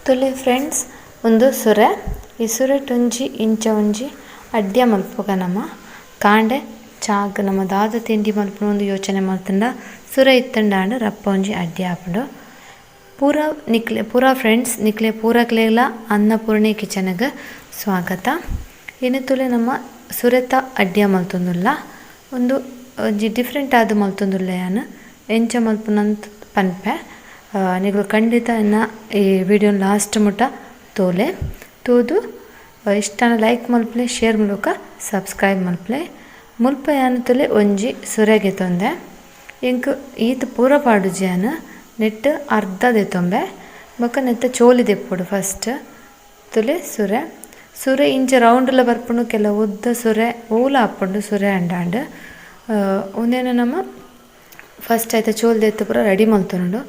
ತುಲೆ friends ಒಂದು ಸುರೆ ಈ ಸುರೆಟ್ ಒಂಜಿ ಇಂಚ ಒಂಜಿ ಅಡ್ಯ ಮಲ್ಪುಗ ನಮ್ಮ ಕಾಂಡೆ ಚಾಗ್ ನಮ್ಮ ದಾದ ತಿಂಡಿ ಮಲ್ಪುನ ಒಂದು ಯೋಚನೆ ಮಲ್ತಂಡ ಸುರೆ ಇತ್ತಂಡಾಂಡ್ ರಪ್ಪ ಒಂಜಿ ಅಡ್ಯ ಆಪುಂಡು ಪೂರ ಫ್ರೆಂಡ್ಸ್ ನಿಕ್ಲೆ ಪೂರ ಕ್ಲೇಲ ಅನ್ನಪೂರ್ಣೆ ಕಿಚನ್ಗೆ ಸ್ವಾಗತ. ಇನ್ನು ತುಲೆ ನಮ್ಮ ಸುರೆತ ಅಡ್ಯ ಮಲ್ತೊಂದುಲ್ಲ ಒಂದು ಒಂಜಿ ಡಿಫ್ರೆಂಟ್ ಆದ್ ಮಲ್ತೊಂದುಲ್ಲ ಯಾನು ಎಂಚ ಮಲ್ಪುನಂತ ಪನ್ಪೆ ನಿಗಳು ಖಂಡಿತ ಇನ್ನು ಈ ವಿಡಿಯೋ ಲಾಸ್ಟ್ ಮುಟ್ಟ ತೋದು ಇಷ್ಟನ ಲೈಕ್ ಮಲ್ಪಲೆ ಶೇರ್ ಮೂಲಕ ಸಬ್ಸ್ಕ್ರೈಬ್ ಮಲ್ಪಲೆ ಮುಲ್ಪ ಯಾನು ತುಲೆ ಒಂಜಿ ಸುರೆಗೆ ತೊಂದೆ ಇಂಕ್ ಈತ ಪೂರ ಪಾಡುಜಿ ಯಾನು ನೆಟ್ಟು ಅರ್ಧ ದೆತ್ತೊಂಬೆ ಬೊಕ್ಕ ನೆತ್ತ ಚೋಲಿ ದೆಪ್ಪುಡು ಫಸ್ಟ್ ತುಲೆ ಸುರೆ ಇಂಚ ರೌಂಡ್ಲ ಬರ್ಪುಂಡು ಕೆಲ ಉದ್ದ ಸುರೆ ಓಲ ಹಾಪುಂಡು ಸುರೆ ಅಂಡಾಂಡ್ ಒಂದೇನು ನಮ್ಮ ಫಸ್ಟ್ ಆಯ್ತಾ ಚೋಲ್ ದೆತ್ತು ಪೂರ ರೆಡಿ ಮಲ್ತೊಂಡು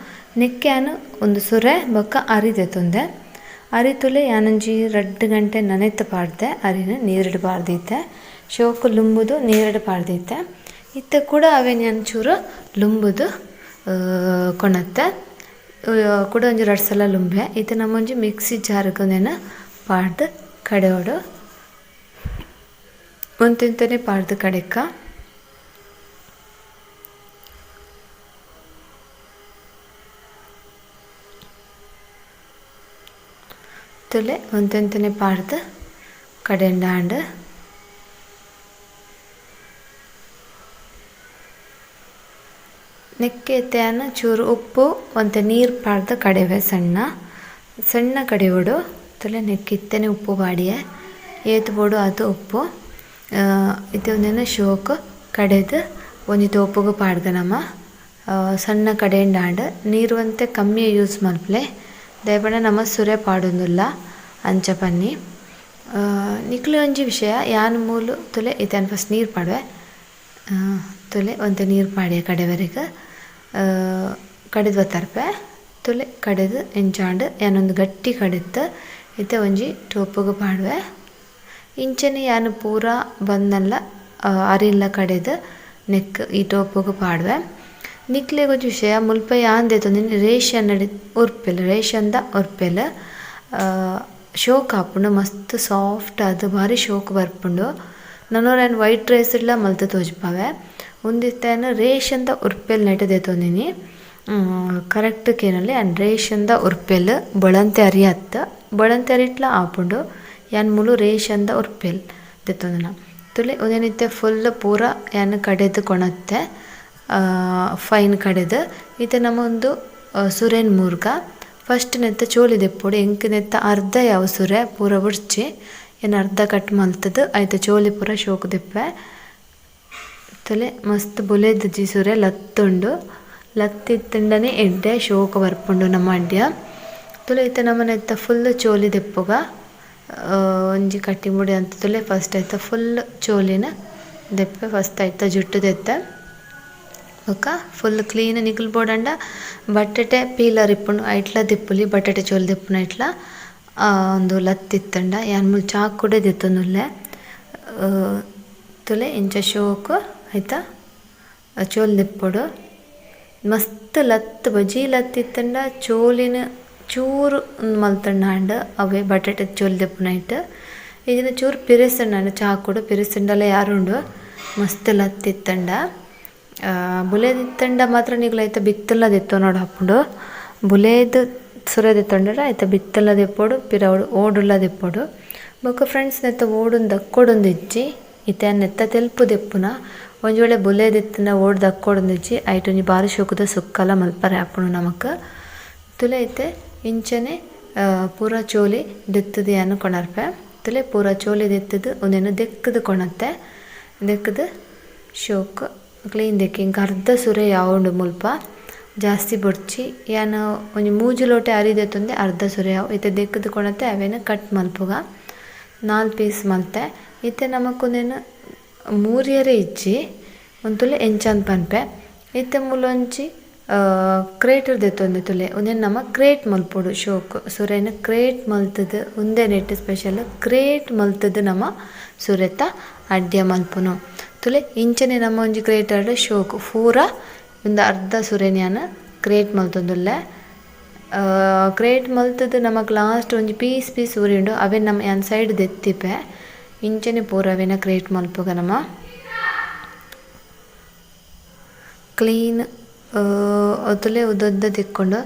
ನೆಕ್ಕ್ಯಾನು ಒಂದು ಸುರೆ ಬೊಕ್ಕ ಅರಿ ದೆತ್ತೊಂದೆ ಅರಿ ತುಲೆ ಯಾನಂಜಿ 2 ಗಂಟೆ ನನೆತ್ತು ಪಾಡ್ದೆ ಅರಿನ ನೀರಿಡು ಪಾಡ್ದಿತ್ತೆ ಶೋಕು ಲುಂಬುದು ನೀರಿಡು ಪಾಡ್ದಿತ್ತೆ ಇತ್ತೆ ಕೂಡ ಅವೇನು ಅಂಚೂರು ಲುಂಬುದು ಕೊಣತ್ತೆ ಕೂಡ ಒಂಜಿ 2 ಸಲ ಲುಂಬೆ ಇದು ನಮ್ಮೊಂಜಿ ಮಿಕ್ಸಿ ಜಾರ್ಗೊಂದೇನ ಪಾಡ್ದು ಕಡೆಯೋಡು ಒಂತಿಂತನೇ ಪಾಡ್ದು ಕಡೆಕ್ಕ ತುಲೆ ಒಂತೆಂತನೇ ಪಾಡ್ದು ಕಡೆಂಡಾಂಡ್ ನೆಕ್ಕೆ ಎತ್ತೆಯನ್ನು ಚೂರು ಉಪ್ಪು ಒಂತೆ ನೀರು ಪಾಡ್ದು ಕಡೆವೆ ಸಣ್ಣ ಕಡೆಯೋಡು ತುಲೆ ನೆಕ್ಕಿತ್ತೇನೆ ಉಪ್ಪು ಬಾಡಿಯೆ ಏತು ಬೋಡು ಅದು ಉಪ್ಪು ಇದು ಒಂದೇನು ಶೋಕು ಕಡೆದು ಒಂಜಿ ತೋಪುಗು ಪಾಡ್ದು ನಮ್ಮ ಸಣ್ಣ ಕಡೆಂಡಾಂಡ್ ನೀರು ಅಂತೆ ಕಮ್ಮಿ ಯೂಸ್ ಮಲ್ಪಲೆ ದಯಪಂಡ ನಮ್ಮ ಸುರೆ ಪಾಡೊಂದುಲ್ಲ ಅಂಚ ಪನ್ನಿ ನಿಕ್ಲೆ ಒಂಜಿ ವಿಷಯ ಯಾನ್ ಮೂಲು ತುಲೆ ಇತನ್ ಫಸ್ಟ್ ನೀರು ಪಾಡುವೆ ತುಲೆ ಒಂತೆ ನೀರು ಪಾಡಿಯ ಕಡೆವರೆಗೆ ಕಡೆದು ಬತ್ತರ್ಪೆ ತುಲೆ ಕಡೆದು ಎಂಚಾಂಡ್ ಯಾನೊಂದು ಗಟ್ಟಿ ಕಡೆತ್ತು ಇತ್ತೆ ಒಂಜಿ ಟೋಪುಗು ಪಾಡುವೆ ಇಂಚನೆ ಯಾನು ಪೂರ ಬಂದಲ್ಲ ಅರಿಲ್ಲ ಕಡೆದು ನೆಕ್ ಈ ಟೋಪುಗು ಪಾಡುವೆ ನಿಕ್ಲೆ ಒಂಜಿ ವಿಷಯ ಮುಲ್ಪ ಯಾಂದೆ ತೊಂದಿನಿ ರೇಷನ್ ರೇಷನ್ದ ಉರ್ಪೆಲ್ ಶೋಕ್ ಹಾಪುಂಡು ಮಸ್ತ್ ಸಾಫ್ಟ್ ಅದು ಭಾರಿ ಶೋಕ್ ಬರ್ಪುಂಡು ನನ್ನೋರೇನು ವೈಟ್ ರೈಸ್ ಇಲ್ಲ ಮಲ್ತು ತೋಜ್ಪಾವೆ ಒಂದಿತ್ತೇನು ರೇಷನ್ದ ಉರ್ಪೆಲ್ ನೆಟ್ಟದೆ ತೊಂದಿನಿ ಕರೆಕ್ಟ್ ಕೇನಲ್ಲಿ ರೇಷನ್ದ ಉರ್ಪೆಲ್ ಬಳಂತೆ ಬಳಂತೆ ಅರಿಟ್ಲ ಆಪುಂಡು ಯಾನ್ ಮುಲು ರೇಷನ್ದ ಉರ್ಪೆಲ್ ದೆತ್ತೊಂದಿನ ತುಲೆ ಒಂದೇನಿತ್ತೆ ಫುಲ್ ಪೂರ ಯಾನ್ ಕಡೆದು ಕೊಣತ್ತೆ ಫೈನ್ ಕಡೆದು ಇದು ನಮ್ಮ ಒಂದು ಸುರೇನ್ ಮೂರ್ಗ ಫಸ್ಟ್ ನೆತ್ತ ಚೋಲಿ ದೆಪ್ಪೊಡು ಎಂಕ್ ನೆತ್ತ ಅರ್ಧ ಯಾವ ಸುರೆ ಪೂರ ಬಿಡ್ಚಿ ಏನು ಅರ್ಧ ಕಟ್ ಮಲ್ತದು ಆಯ್ತು ಚೋಲಿ ಪೂರ ಶೋಕು ದೆಪ್ಪೆ ತುಲೆ ಮಸ್ತ್ ಬುಲೆದಜ್ಜಿ ಸುರೆ ಲತ್ತುಂಡು ಲತ್ತಿತ್ತಂಡನೆ ಎಡ್ಡೆ ಶೋಕು ಬರ್ಪುಂಡು ನಮ್ಮ ಅಡ್ಯ ತುಲೆ ಇತ್ತ ನಮ್ಮ ನೆತ್ತ ಫುಲ್ ಚೋಲಿ ದೆಪ್ಪುಗ ಒಂಜಿ ಕಟ್ಟಿ ಮುಡಿ ಅಂತ ತುಲೆ ಫಸ್ಟ್ ಆಯ್ತಾ ಫುಲ್ ಚೋಲಿನ ದೆಪ್ಪೆ ಫಸ್ಟ್ ಆಯ್ತಾ ಜುಟ್ಟು ದೆತ್ತೆ ಬೊಕ್ಕ ಫುಲ್ ಕ್ಲೀನ್ ನಿಕಲ್ ಬೋಡಂಡ ಬಟಾಟೆ ಪೀಲರ್ ಇಪ್ಪುಂಡು ಐಟ್ಲ ದಿಪ್ಪುಲಿ ಬಟಾಟೆ ಚೋಲಿ ದಿಪ್ಪುನ ಐಟ್ಲ ಒಂದು ಲತ್ತಿತ್ತಂಡ ಯಾನ್ ಮುಲ್ ಚಾಕ್ ಕೂಡ ದಿತ್ತೊಂದುಲ್ಲೆ ತುಲೆ ಇಂಚ ಶೋಕು ಆಯ್ತಾ ಚೋಲಿ ದಿಪ್ಪುಡು ಮಸ್ತ್ ಲತ್ತು ಬಜಿ ಲತ್ತಿತ್ತಂಡ ಚೋಲಿನ ಚೂರು ಮಲ್ತಂಡ ಹಾಂಡ್ ಅವೇ ಬಟಾಟೆ ಚೋಲಿ ದಿಪ್ಪುನ ಇಟ್ಟು ಇದನ್ನ ಚೂರು ಪಿರಿಸಂಡ ಚಾಕ್ ಕೂಡ ಪಿರಿಸಂಡಲ್ಲ ಯಾರುಂಡು ಮಸ್ತ್ ಲತ್ತಿತ್ತಂಡ ಬುಲೆದಿತ್ತಂಡ ಮಾತ್ರ ನಿಗ್ಲೈತೆ ಬಿತ್ತಲ್ಲ ದೆತ್ತೋ ನೋಡಿ ಹಾಪುಂಡು ಬುಲೇದು ಸುರೆ ದೆತ್ತೊಂಡ್ರೆ ಆಯ್ತು ಬಿತ್ತಲ್ಲ ದೆಪ್ಪೋಡು ಪಿರವಡು ಓಡುಲ್ಲ ದೆಪ್ಪೋಡು ಬೊಕ್ಕ ಫ್ರೆಂಡ್ಸ್ ನೆತ್ತ ಓಡುಂದು ದಕ್ಕೋಡೊಂದು ಇಜ್ಜಿ ಇತ್ತೆ ನೆತ್ತ ತೆಲ್ಪು ದೆಪ್ಪುನ ಒಂಜಿ ವೇಳೆ ಬುಲೆದಿತ್ತಂಡ ಓಡು ದಕ್ಕೋಡೊಂದು ಇಜ್ಜಿ ಐಟು ಒಂಜಿ ಬಾರಿ ಶೋಕದ ಸುಕ್ಕಲ ಮಲ್ಪರೆ ಹಾಪುಂಡು ನಮಕ್ ತುಲೆ ಐತೆ ಇಂಚನೆ ಪೂರ ಚೋಲಿ ದೆತ್ತದು ಯಾನು ಕೊಣರ್ಪೆ ತುಲೆ ಪೂರ ಚೋಲಿ ದೆತ್ತದು ಒಂದೇನು ದೆಕ್ಕದು ಕೊಣತ್ತೆ ದೆಕ್ಕದು ಶೋಕು ಕ್ಲೀನ್ ದೆಕ್ಕಿ ಇಂಕ ಅರ್ಧ ಸುರೆ ಯಾವುಂಡು ಮುಲ್ಪ ಜಾಸ್ತಿ ಬೊಡ್ಚಿ ಯಾನು ಒಂಜಿ 3 ಲೋಟೆ ಅರಿದೆತ್ತೊಂದೆ ಅರ್ಧ ಸುರೆ ಯಾವು ಇತ್ತೆ ದೆಕ್ಕದು ಕೊಣತ್ತೆ ಅವೇನು ಕಟ್ ಮಲ್ಪುಗ 4 ಪೀಸ್ ಮಲ್ತೆ ಇತ್ತೆ ನಮಕೊಂದೇನು 3 ಇಜ್ಜಿ ಒಂತುಲೆ ಎಂಚಂದ್ ಪನ್ಪೆ ಇತ್ತೆ ಮೂಲೊಂಜಿ ಕ್ರೇಟರ್ ದೆತ್ತೊಂದೆ ತುಲೆ ಒಂದೇನು ನಮ್ಮ ಕ್ರೇಟ್ ಮಲ್ಪುಡು ಶೋಕ್ ಸುರೆನ ಕ್ರೇಟ್ ಮಲ್ತದು ಒಂದೇ ನೆಟ್ ಸ್ಪೆಷಲ್ ಕ್ರೇಟ್ ಮಲ್ತದು ನಮ್ಮ ಸುರೆತ ಅಡ್ಯ ಮಲ್ಪುನು ತುಲೆ ಇಂಚನೆ ನಮ್ಮ ಒಂಜಿ ಕ್ರೇಟರ್ಡ್ ಶೋಕು ಪೂರ ಒಂದು ಅರ್ಧ ಸುರೆನ್ಯಾನ ಕ್ರೇಟ್ ಮಲ್ತೊಂದುಲ್ಲೆ ಕ್ರೇಟ್ ಮಲ್ತದ್ದು ನಮಕ್ ಲಾಸ್ಟ್ ಒಂಜಿ ಪೀಸ್ ಊರಿಂಡು ಅವೇ ನಮ್ಮ ಯಾನ್ ಸೈಡ್ ದೆತ್ತಿಪೆ ಇಂಚನೆ ಪೂರ ಅವೆನ ಕ್ರೇಟ್ ಮಲ್ಪುಗ ನಮ ಕ್ಲೀನ್ ಅದುಲೆ ಉದ್ದ ತಿಕ್ಕೊಂಡು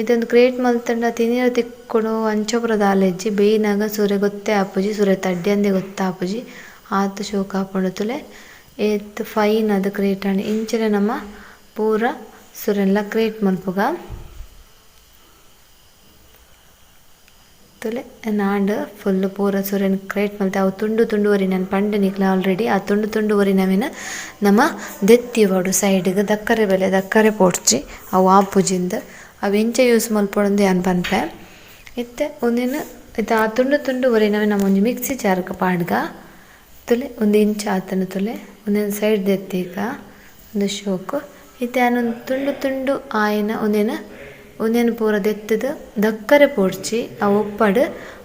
ಇದೊಂದು ಕ್ರೇಟ್ ಮಲ್ತಂಡ ತಿನ್ನೀರ ತಿಕ್ಕೊಂಡು ಅಂಚಪುರ ದಾಲೆಜ್ಜಿ ಬೇಯಿನಾಗ ಸೂರೆ ಗೊತ್ತೇ ಆಪುಜಿ ಸೂರೆ ತಡ್ಡಿ ಅಂದೆ ಗೊತ್ತಾಪುಜಿ ಆತು ಶೋಕ ಹಾಕೊಂಡು ತುಲೆ ಏತ್ ಫೈನ್ ಅದು ಕ್ರೇಟ್ ಆಂಡ್ ಇಂಚನೆ ನಮ್ಮ ಪೂರ ಸುರೆಲ್ಲ ಕ್ರೇಟ್ ಮಲ್ಪುಗ ತುಲೆ ನಾಂಡ್ ಫುಲ್ ಪೂರ ಸುರೆನ್ ಕ್ರೇಟ್ ಮಲ್ತೆ ಅವು ತುಂಡು ಒರಿ ನಾನು ಪಂಡೆ ನಿಕ್ಲ ಆಲ್ರೆಡಿ ಆ ತುಂಡು ಒರಿ ನಾವೇನ ನಮ್ಮ ದೆತ್ತಿವಡು ಸೈಡ್ಗೆ ದಕ್ಕರೆ ಪೋಡ್ಚಿ ಅವು ಆಪುಜಿಂದ ಅವು ಎಂಚ ಯೂಸ್ ಮಲ್ಪೊಡಂದು ಯಾನ್ ಪನ್ಪೆ ಇತ್ತೆ ಒಂದೇನು ಇದು ಆ ತುಂಡು ಒರಿ ನಾವೇ ನಮ್ಮ ಒಂಜಿ ಮಿಕ್ಸಿ ಜಾರ್ಗೆ ಪಾಡ್ಗ ತುಲೆ ಒಂದು ಇಂಚ ಆತನ ತುಲೆ ಒಂದೇನು ಸೈಡ್ ದೆತ್ತೀಗ ಒಂದು ಶೋಕು ಇತ್ತೆ ನಾನೊಂದು ತುಂಡು ಆಯಿನ ಒಂದೇನು ಪೂರ ದೆತ್ತದು ದಕ್ಕರೆ ಪೋಡ್ಚಿ ಆ ಉಪ್ಪಡು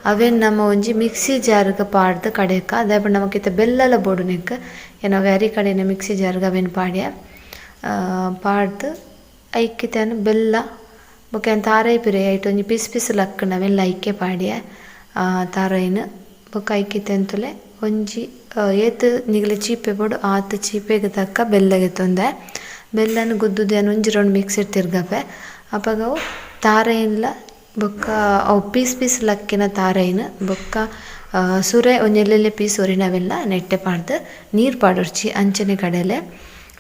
ಅವೇನು ನಮ್ಮ ಒಂಜಿ ಮಿಕ್ಸಿ ಜಾರ್ಗೆ ಪಾಡ್ದು ಕಡೆಕ ಅದಾಯಪ ನಮಕಿತ್ತ ಬೆಲ್ಲಲ ಬೋಡು ನೆಕ್ ಏನೋ ವ್ಯಾರಿ ಕಡೆನ ಮಿಕ್ಸಿ ಜಾರ್ಗೆ ಅವೇನು ಪಾಡ್ಯ ಪಾಡ್ದು ಐಕ್ಕಿತೇನು ಬೆಲ್ಲ ಬೊಕ್ಕ ತಾರೈ ಪಿರೆ ಐಟ್ ಒಂಜಿ ಪೀಸ್ ಲಕ್ಕನ ಅವೆಲ್ಲ ಐಕ್ಕೆ ಪಾಡ್ಯ ತಾರೈನ ಬೊಕ್ಕ ಐಕ್ಕಿತೆ ಅಂತಲೇ ಒಂಜಿ ಏತು ನಿಗಲೆ ಚೀಪೆ ಬೋಡು ಆತು ಚೀಪೆಗೆ ತಕ್ಕ ಬೆಲ್ಲಗೆ ತೊಂದೆ ಬೆಲ್ಲನ ಗುದ್ದುದು ಏನು ಒಂಜಿ ರೌಂಡ್ ಮಿಕ್ಸಿಡ್ ತಿರ್ಗಪೆ ಅವಾಗ ಅವು ತಾರೈನ್ಲ ಬೊಕ್ಕ ಅವು ಪೀಸ್ ಲಕ್ಕಿನ ತಾರೈನ್ ಬೊಕ್ಕ ಸುರೆ ಒಂಜೆಲ್ಲೆಲ್ಲೆ ಪೀಸ್ ಒರಿ ನಾವೆಲ್ಲ ನೆಟ್ಟೆ ಪಾಡ್ದು ನೀರು ಪಾಡೋರ್ಚಿ ಅಂಚನೆ ಕಡೆಲೆ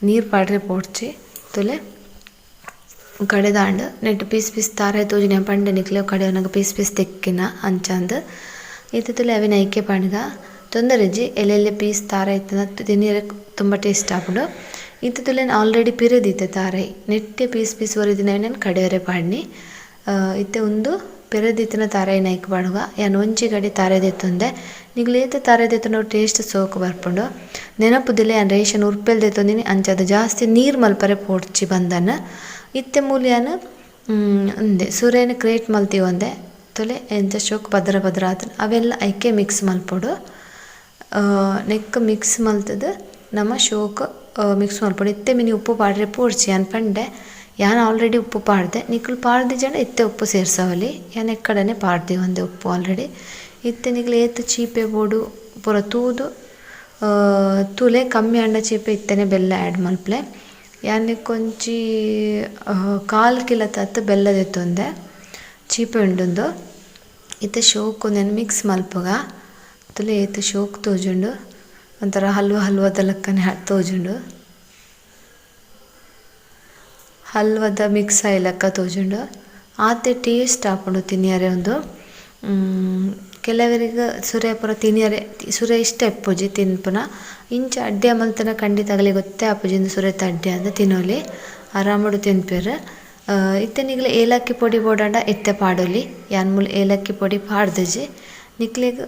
ನೀರು ಪಾಡ್ರೆ ಪೋಡ್ಚಿ ತುಲೆ ಕಡೆದಾಂಡು ನೆಟ್ಟು ಪೀಸ್ ತಾರೈ ತೋಜಿ ಪಂಡೆ ನಿಕ್ಲೆ ಕಡೆ ನನಗೆ ಪೀಸ್ ತೆಕ್ಕಿನ ಅಂಚಂದು ಇದು ತುಲೆ ಅವಿನ ಐಕೆ ಪಾಡ್ಗ ತೊಂದರೆಜ್ಜಿ ಎಲ್ಲೆಲ್ಲೆ ಪೀಸ್ ತಾರೈ ತಿನ್ನೀರ ತುಂಬ ಟೇಸ್ಟ್ ಆಗ್ಬಿಡು ಇದು ತುಲೆ ಆಲ್ರೆಡಿ ಪಿರದಿತ್ತೆ ತಾರೈ ನೆಟ್ಟೆ ಪೀಸ್ ಒರಿದಿನ ನಾನು ಕಡೆಯವರೆ ಪಾಡ್ನಿ ಇತ್ತೆ ಒಂದು ಪೆರದಿತ್ತಿನ ತಾರೈ ನೈಕ್ ಪಾಡುವ ಯಾನು ಒಂಜಿ ಗಡಿ ತಾರೈದೆತ್ತೊಂದೆ ನಿಗ್ಲೇತ ತಾರೈದೆತ್ತೊಂಡು ಟೇಸ್ಟ್ ಸೋಕು ಬರ್ಪುಂಡು ನೆನಪುದಿಲ್ಲ ಯಾನು ರೇಷನ್ ಉರ್ಪೆಲ್ ದೆತ್ತೊಂದಿನಿ ಅಂಚದು ಜಾಸ್ತಿ ನೀರು ಮಲ್ಪರೆ ಪೋಡ್ಚಿ ಬಂದನ ಇತ್ತೆ ಮೂಲ್ಯಾನು ಒಂದೆ ಸುರೇನ ಕ್ರೇಟ್ ಮಲ್ತೀವಿ ಒಂದೆ ತೊಲೆ ಎಂತ ಶೋಕ್ ಭದ್ರ ಆತನ ಅವೆಲ್ಲ ಐಕೆ ಮಿಕ್ಸ್ ಮಲ್ಪೊಡು ನೆಕ್ ಮಿಕ್ಸ್ ಮಲ್ತದು ನಮ್ಮ ಶೋಕ್ ಮಿಕ್ಸ್ ಮಲ್ಪೊಡು ಇತ್ತೆ ಮಿನಿ ಉಪ್ಪು ಪಾಡ್ರೆ ಪೋಡ್ಚಿ ಯಾನ್ ಪಂಡೆ ಯಾನು ಆಲ್ರೆಡಿ ಉಪ್ಪು ಪಾಡ್ದೆ ನಿಕ್ಲು ಪಾಡ್ದಿ ಜನ ಇತ್ತೆ ಉಪ್ಪು ಸೇರ್ಸವಲ್ಲಿ ಯಾನ್ ಎಕ್ಕಡನೆ ಪಾಡ್ದಿ ಒಂದೆ ಉಪ್ಪು ಆಲ್ರೆಡಿ ಇತ್ತೆ ನಿಕ್ಲು ಏತು ಚೀಪೆ ಬೋಡು ಪೂರ ತೂದು ತುಲೆ ಕಮ್ಮಿ ಅಂಡ ಚೀಪೆ ಇತ್ತನೆ ಬೆಲ್ಲ ಆ್ಯಡ್ ಮಲ್ಪಲೆ ಯಾನೆ ಕೊಂಚಿ 1/4 ಕಿಲೋ ತತ್ತು ಬೆಲ್ಲದೆತ್ತೊಂದೆ ಚೀಪೆ ಉಂಡುಂದು ಇತ್ತೆ ಶೋಕು ನೆನು ಮಿಕ್ಸ್ ಮಲ್ಪುಗ ತುಲೆ ಏತು ಶೋಕ್ ತೋಜುಂಡು ಒಂಥರ ಹಲ್ವದ ಲೆಕ್ಕನೆ ತೋಜುಂಡು ಹಲ್ವದ ಮಿಕ್ಸ್ ಆಯಿ ಲೆಕ್ಕ ತೋಜುಂಡು ಆತೆ ಟೇಸ್ಟ್ ಆಪುಂಡು ತಿನ್ನಿಯರೆ ಒಂದು ಕೆಲವರಿಗೆ ಸುರೆ ಪುರ ತಿನ್ನಿಯರೆ ಸುರೆ ಇಷ್ಟ ಎಪ್ಪುಜಿ ತಿನ್ಪುನ ಇಂಚ ಅಡ್ಡೆ ಮಲ್ತನ ಖಂಡಿತಾಗಲಿ ಗೊತ್ತೇ ಆಪುಜಿಂದ ಸುರೆ ತಡ್ಡೆ ಅಂತ ತಿನ್ನೋಲಿ ಆರಾಮಡು ತಿನ್ಪೇರು ಇತ್ತೆ ನಿಗ್ಲೆ ಏಲಕ್ಕಿ ಪೊಡಿ ಬೋಡಾಂಡ ಇತ್ತೆ ಪಾಡೋಲಿ ಯಾನ್ ಮುಲ್ ಏಲಕ್ಕಿ ಪೊಡಿ ಪಾಡ್ದಜಿ ನಿಕ್ಲಿಗೆ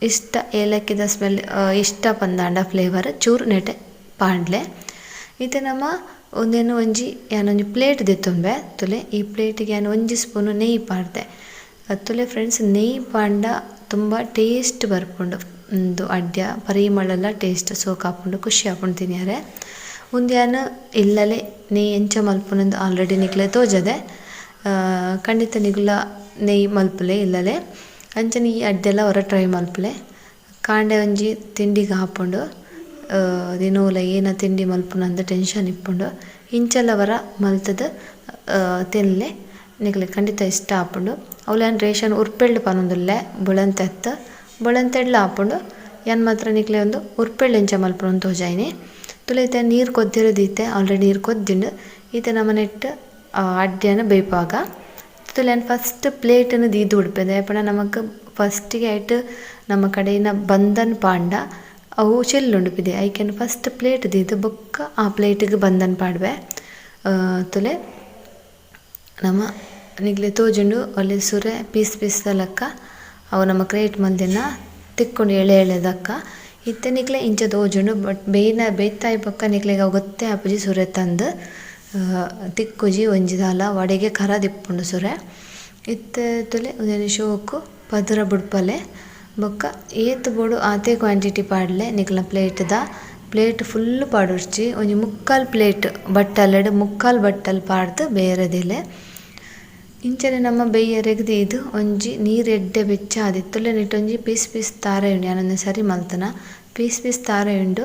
ಇಷ್ಟ ಏಲಕ್ಕಿದ ಸ್ಮೆಲ್ ಇಷ್ಟ ಪಂದಾಂಡ ಫ್ಲೇವರ್ ಚೂರು ನೆಟೆ ಪಾಡ್ಲೆ ಇತ್ತೆ ನಮ್ಮ ಒಂದೇನು ಒಂಜಿ ಯಾನೊಂಜಿ ಪ್ಲೇಟ್ ದೆತ್ತೊಂಬೆ ತುಲೆ ಈ ಪ್ಲೇಟಿಗೆ ಯಾನು ಒಂಜಿ ಸ್ಪೂನು ನೆಯ್ಯಿ ಪಾಡ್ದೆ ತುಲೆ ಫ್ರೆಂಡ್ಸ್ ನೆಯ್ಯಿ ಪಾಂಡ ತುಂಬ ಟೇಸ್ಟ್ ಬರ್ಪುಂಡು ಒಂದು ಅಡ್ಯ ಪರಿಮಳೆಲ್ಲ ಟೇಸ್ಟ್ ಸೋಕ್ ಹಾಪುಂಡು ಖುಷಿ ಹಾಪುಂಡು ತಿನ್ನಿಯಾರೆ ಉಂದ್ಯಾನು ಇಲ್ಲಲೆ ನೆಯ್ಯಿ ಎಂಚ ಮಲ್ಪುನಂದು ಆಲ್ರೆಡಿ ನಿಕ್ಲೆ ತೋಜದೆ ಖಂಡಿತ ನಿಗ್ಲ ನೆಯ್ಯಿ ಮಲ್ಪಲೆ ಇಲ್ಲಲೆ ಅಂಚನೆ ಈ ಅಡ್ಡೆಲ್ಲ ಹೊರ ಟ್ರೈ ಮಲ್ಪಲೆ ಕಾಂಡೆ ಒಂಜಿ ತಿಂಡಿಗೆ ಹಾಪುಂಡು ದಿನೋಲ ಏನ ತಿಂಡಿ ಮಲ್ಪುನಂದು ಟೆನ್ಷನ್ ಇಪ್ಪುಂಡು ಇಂಚೆಲ್ಲ ವರ ಮಲ್ತದ ತಿನ್ಲೆ ನಿಗ್ಲೆ ಖಂಡಿತ ಇಷ್ಟ ಆಪುಂಡು ಅವಲೇನು ರೇಷನ್ ಉರ್ಪೆಳ್ಳು ಪನೊಂದುಲ್ಲೆ ಬುಳಂತೆಡ್ಲ ಆಪುಂಡು ಯಾನ್ ಮಾತ್ರ ನಿಕ್ಲೆ ಒಂದು ಉರ್ಪೆಳ್ಳು ಎಂಚ ಮಲ್ಪುನ ತೋಜಾಯಿನಿ ತುಲೆ ಈತ ನೀರು ಕೊದ್ದಿರೋದೀತೆ ಆಲ್ರೆಡಿ ನೀರು ಕೊದ್ದಿಂಡು ಈತ ನಮ್ಮ ನೆಟ್ಟು ಅಡ್ಡೆನ ಬೇಯ್ಪಾಗ ತುಲೆನ್ ಫಸ್ಟ್ ಪ್ಲೇಟನ್ನು ದೀದು ಉಡ್ಪೇದೆ ಪಣ ನಮಕ್ ಫಸ್ಟಿಗೆ ಆಯ್ತು ನಮ್ಮ ಕಡೆಯಿನ ಬಂಧನ್ ಪಾಂಡ ಅವು ಚೆಲ್ಲುಂಡುಪಿದೆ ಐಕೆನ್ ಫಸ್ಟ್ ಪ್ಲೇಟ್ ದೀದು ಬೊಕ್ಕ ಆ ಪ್ಲೇಟಿಗೆ ಬಂಧನ್ ಪಾಡ್ವೆ ತುಲೆ ನಮ್ಮ ನಿಗ್ಲೆ ತೋಜುಂಡು ಒಳ್ಳೆ ಸುರೆ ಪೀಸ್ ಲೆಕ್ಕ ಅವು ನಮ್ಮ ಕ್ರೇಟ್ ಮಂದಿನ ತಿಕ್ಕೊಂಡು ಎಳೆದಕ್ಕ ಇತ್ತೆ ನಿಕ್ಲೆ ಇಂಚ ತೋಜುಂಡು ಬಟ್ ಬೇಯ್ತಾಯಿ ಪಕ್ಕ ನಿಕ್ಲೆಗೆ ಅವು ಗೊತ್ತೇ ಆಪುಜಿ ಸುರೆ ತಂದು ತಿಕ್ಕುಜಿ ಒಂಜಿದಾಲ ವಡೆಗೆ ಖರ ದಿಪ್ಪುಂಡು ಸುರೆ ಇತ್ತೆ ತುಲೆ ಒಂದೇನು ಶೋಕು ಪದುರ ಬುಡ್ಪಲೆ ಬೊಕ್ಕ ಏತು ಬೋಡು ಆತೆ ಕ್ವಾಂಟಿಟಿ ಪಾಡ್ಲೆ ನಿಕ್ಲ ಪ್ಲೇಟ್ ಫುಲ್ ಪಾಡೋರ್ಚಿ ಒಂಜಿ 3/4 ಪ್ಲೇಟ್ ಬಟ್ಟಲ್ ಪಾಡ್ದು ಬೇರೆದಿಲೆ ಇಂಚನೆ ನಮ್ಮ ಬೆಯ್ಯರೆಗ್ದು ಇದು ಒಂಜಿ ನೀರು ಎಡ್ಡೆ ಬೆಚ್ಚ ಆದಿತ್ತುಲೆ ನೆಟ್ ಒಂಜಿ ಪೀಸ್ ತಾರೆ ಉಂಡು ಯಾನೊಂದು ಸರಿ ಮಲ್ತನ ಪೀಸ್ ತಾರೆ ಉಂಡು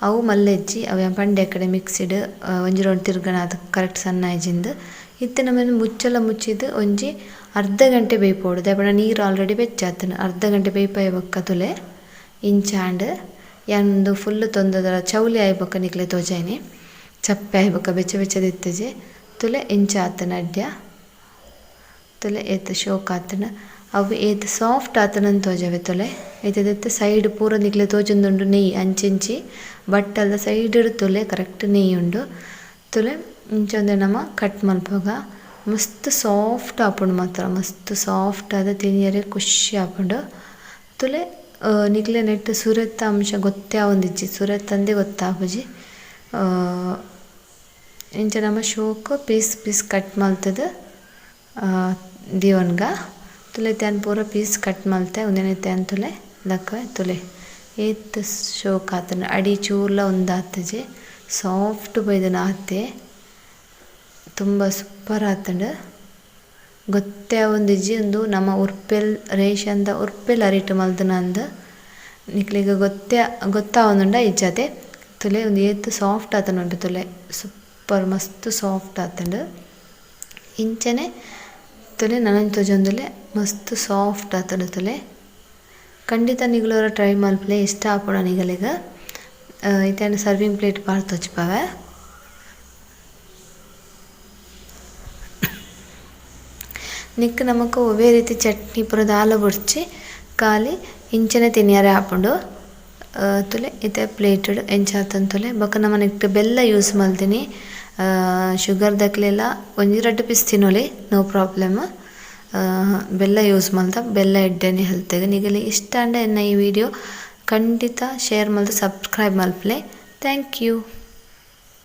ಅವು ಮಲ್ಲೆಜ್ಜಿ ಅವು ಪಂಡೆ ಕಡೆ ಮಿಕ್ಸಿಡ್ ಒಂಜಿ ರೌಂಡ್ ತಿರ್ಗನ ಅದು ಕರೆಕ್ಟ್ ಸಣ್ಣ ಇಜ್ಜಿಂದು ಇತ್ತೆ ನಮ್ಮನ್ನು ಮುಚ್ಚಲ ಮುಚ್ಚಿದ್ದು ಒಂಜಿ ಅರ್ಧ ಗಂಟೆ ಬೇಯ್ಪೋಡು ದಾಯಪಂಡ ನೀರು ಆಲ್ರೆಡಿ ಬೆಚ್ಚಾತನು ಅರ್ಧ ಗಂಟೆ ಬೇಯ್ಪಾಯ ಬೊಕ್ಕ ತುಲೆ ಇಂಚಾಂಡ್ ಯಾಂದು ಫುಲ್ ತೊಂದದ ಚೌಲಿ ಆಯ್ಬೊಕ್ಕ ನಿಕ್ಲೆ ತೋಜಾಯ್ನಿ ಚಪ್ಪೆ ಆಯ್ಬೊಕ್ಕ ಬೆಚ್ಚದಿತ್ತಜೆ ತುಲೆ ಇಂಚ ಆತನ ಅಡ್ಯ ತುಲೆ ಏತ್ ಶೋಕ್ ಆತನ ಅವು ಏತ್ ಸಾಫ್ಟ್ ಆತನಂತ ತೋಜವೆ ತುಲೆ ಏತದೆತ್ತ ಸೈಡ್ ಪೂರ ನಿಕ್ಲೆ ತೋಜೊಂದುಂಡು ನೆಯ್ಯಿ ಅಂಚಿಂಚಿ ಬಟ್ಟಲ್ದ ಸೈಡ್ ತುಲೆ ಕರೆಕ್ಟ್ ನೆಯ್ಯಿ ಉಂಡು ತುಲೆ ಇಂಚೊಂದೆ ನಮ ಕಟ್ ಮಲ್ಪೋಗ ಮಸ್ತ್ ಸಾಫ್ಟ್ ಆಪುಂಡು ಮಾತ್ರ ಮಸ್ತ್ ಸಾಫ್ಟ್ ಆದ ತಿನಿಯರೆ ಖುಷಿ ಆಪುಂಡು ತುಲೆ ನಿಕ್ಲೆ ನೆಟ್ ಸುರತ್ತ ಅಂಶ ಗೊತ್ತೇ ಆವೊಂದಿಜ್ಜಿ ಸುರತ್ ಅಂದೆ ಗೊತ್ತಾಪುಜಿ ಇಂಚ ನಮ ಶೋಕ್ ಪೀಸ್ ಕಟ್ ಮಲ್ತದ ದಿವನ್ಗ ತುಲೆ ತ್ಯಾನ್ ಪೂರ ಪೀಸ್ ಕಟ್ ಮಲ್ತೆ ಉಂದೆನೆ ತ್ಯಾನ್ ತುಲೆ ದಕ್ಕ ತುಲೆ ಏತ್ ಶೋಕ್ ಆತನ ಅಡಿ ಚೂರ್ಲ ಒಂದಾತಜೆ ಸಾಫ್ಟ್ ಬೈದನ ಆತೆ ತುಂಬ ಸೂಪರ್ ಆತಂಡು ಗೊತ್ತೇ ಆವೊಂದಿಜ್ಜಿ ಒಂದು ನಮ್ಮ ಉರ್ಪೆಲ್ ರೇಷನ್ದ ಉರ್ಪೆಲ್ ಅರಿಟ್ ಮಲ್ದನ ಅಂದ ನಿಕ್ಲಿಗ ಗೊತ್ತಾವೊಂದುಂಡ ಇಜ್ಜತೆ ತುಲೆ ಒಂದು ಏತ್ ಸಾಫ್ಟ್ ಆತನ ಉಂಟು ತುಲೆ ಸೂಪರ್ ಮಸ್ತ್ ಸಾಫ್ಟ್ ಆತಂಡು ಇಂಚನೆ ತುಲೆ ನನಗೆ ತೋಜೊಂದುಲೆ ಮಸ್ತ್ ಸಾಫ್ಟ್ ಆತಂಡು ತುಲೆ ಖಂಡಿತ ನಿಗ್ಲೋರ ಟ್ರೈ ಮಲ್ಪಲೆ ಇಷ್ಟ ಆಪುಂಡ ನಿಗಲಿಗ ಇತ್ತೇನು ಸರ್ವಿಂಗ್ ಪ್ಲೇಟ್ ಪಾರ್ ತೊಚ್ಪಾವೆ ನಿಕ್ ನಮಕ್ ಒವ್ವೇ ರೀತಿ ಚಟ್ನಿ ಪೂರ ದಾಲ ಬುಡ್ಚಿ ಖಾಲಿ ಇಂಚನೆ ತಿನಿಯರೆ ಆಪುಂಡು ತುಲೆ ಇತ್ತೆ ಪ್ಲೇಟಡ್ ಎಂಚಾತನ್ ತುಲೆ ಬೊಕ ನಮ ನೆಕ್ಸ್ಟ್ ಬೆಲ್ಲ ಯೂಸ್ ಮಲ್ತೀನಿ ಶುಗರ್ ದಕ್ಲೆಲ್ಲ ಒಂಜಿ 2 ಪೀಸ್ ತಿನ್ನೊಲಿ ನೋ ಪ್ರಾಬ್ಲಮ್ ಬೆಲ್ಲ ಯೂಸ್ ಮಲ್ತ ಬೆಲ್ಲ ಎಡ್ಡೆನೆ ಹೆಲ್ತ್ಗೆ ನಿಗಲಿ ಇಷ್ಟ ಅಂಡ ಎನ್ನ ಈ ವಿಡಿಯೋ ಖಂಡಿತ ಶೇರ್ ಮಲ್ತು ಸಬ್ಸ್ಕ್ರೈಬ್ ಮಲ್ಪಲೆ ಥ್ಯಾಂಕ್ ಯು.